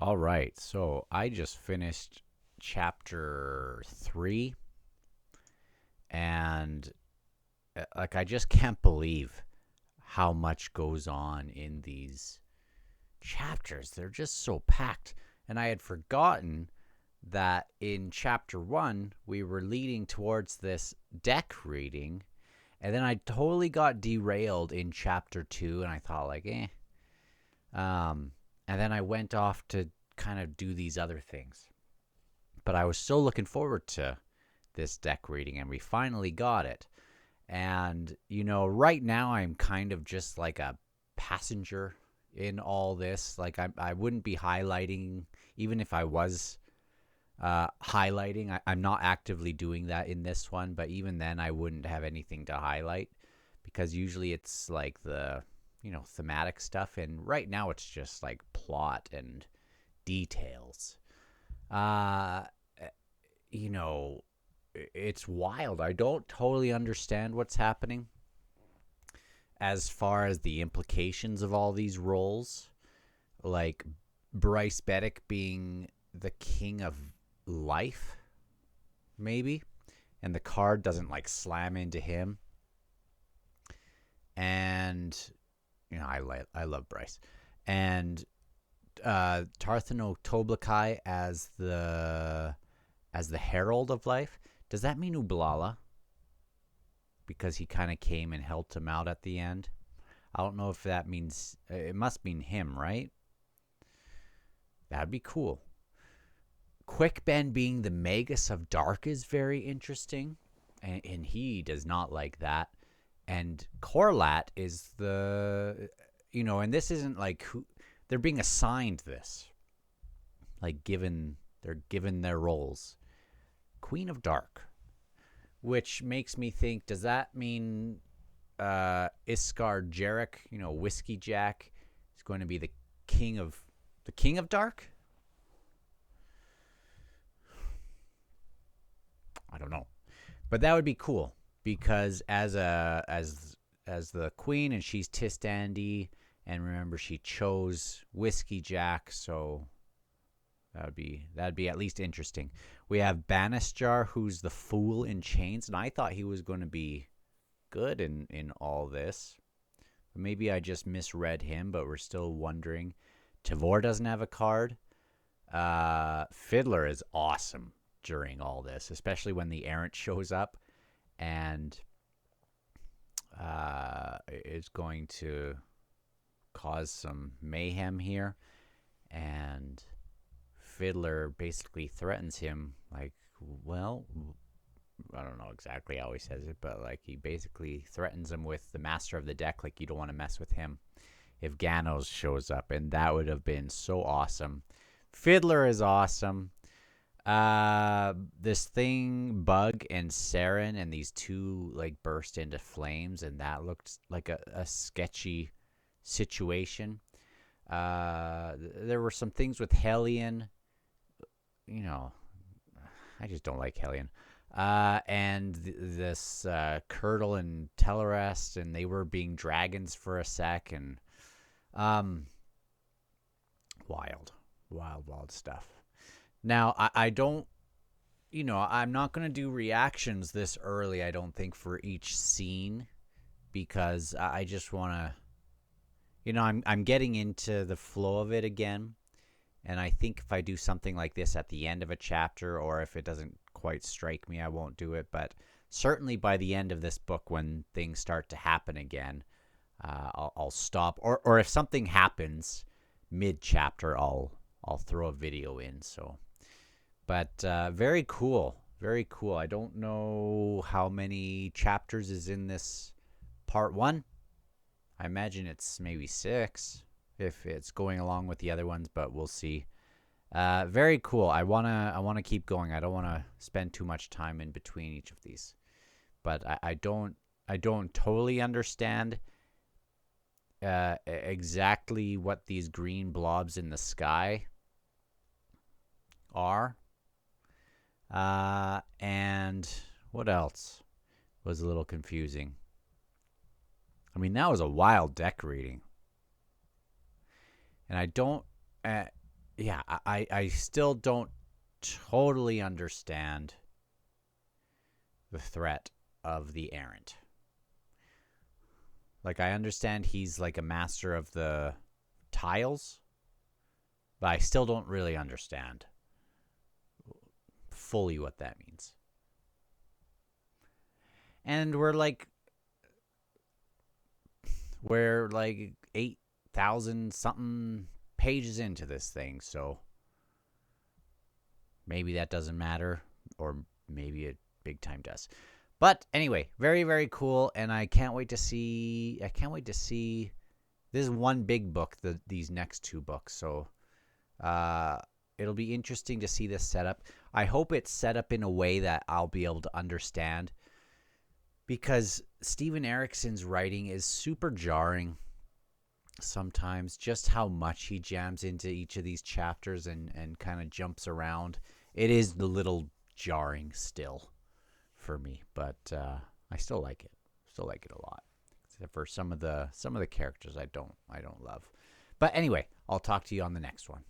All right, so I just finished chapter 3, and like I just can't believe how much goes on in these chapters. They're just so packed. And I had forgotten that in chapter 1 we were leading towards this deck reading, and then I totally got derailed in chapter 2, and I thought like, um and then I went off to kind of do these other things. But I was so looking forward to this deck reading, and we finally got it. And, right now I'm kind of just like a passenger in all this. Like, I wouldn't be highlighting, even if I was highlighting. I'm not actively doing that in this one, but even then, I wouldn't have anything to highlight because usually it's like the, thematic stuff. And right now it's just like plot and details. Uh, you know, it's wild. I don't totally understand what's happening as far as the implications of all these roles. Like Bryce Beddick being the king of life, maybe, and the card doesn't like slam into him. And I love Bryce, and Tarthano Toblakai as the herald of life. Does that mean Ublala? Because he kind of came and helped him out at the end. I don't know if that means it must mean him, right? That'd be cool. Quick Ben being the Magus of Dark is very interesting, and he does not like that. And Corlat is and this isn't like who they're being assigned this, like they're given their roles. Queen of Dark, which makes me think, does that mean Iskar Jarek, Whiskey Jack, is going to be the king of Dark? I don't know, but that would be cool because as the queen, and she's Tistandi, and remember she chose Whiskey Jack, so that'd be at least interesting. We have Bannisjar, who's the fool in chains, and I thought he was going to be good in all this. Maybe I just misread him, but we're still wondering. Tavor doesn't have a card. Fiddler is awesome during all this, especially when the errant shows up and is going to cause some mayhem here. And Fiddler basically threatens him, like, well, I don't know exactly how he says it, but like he basically threatens him with the master of the deck, like you don't want to mess with him if Ganos shows up, and that would have been so awesome. Fiddler is awesome. This thing, Bug and Saren, and these two like burst into flames, and that looked like a sketchy situation. There were some things with Hellion. I just don't like Hellion. And this Curdle and Tellarest, and they were being dragons for a sec, and wild stuff. Now, I don't, I'm not going to do reactions this early, I don't think, for each scene, because I just want to, I'm getting into the flow of it again. And I think if I do something like this at the end of a chapter, or if it doesn't quite strike me, I won't do it. But certainly by the end of this book, when things start to happen again, I'll stop. Or if something happens mid-chapter, I'll throw a video in. So, but very cool, very cool. I don't know how many chapters is in this part 1. I imagine it's maybe 6 if it's going along with the other ones, but we'll see. Very cool. I wanna keep going. I don't want to spend too much time in between each of these, but I don't totally understand exactly what these green blobs in the sky are. And what else was a little confusing? I mean, that was a wild deck reading. And I don't, yeah, I still don't totally understand the threat of the errant. Like, I understand he's like a master of the tiles, but I still don't really understand fully what that means. And we're like 8,000 something pages into this thing, so maybe that doesn't matter, or maybe it big time does. But anyway, very, very cool, and I can't wait to see. This is one big book. These next two books, so it'll be interesting to see this setup. I hope it's set up in a way that I'll be able to understand, because Steven Erickson's writing is super jarring sometimes. Just how much he jams into each of these chapters and kind of jumps around. It is a little jarring still for me, but I still like it. Still like it a lot. Except for some of the characters I don't love. But anyway, I'll talk to you on the next one.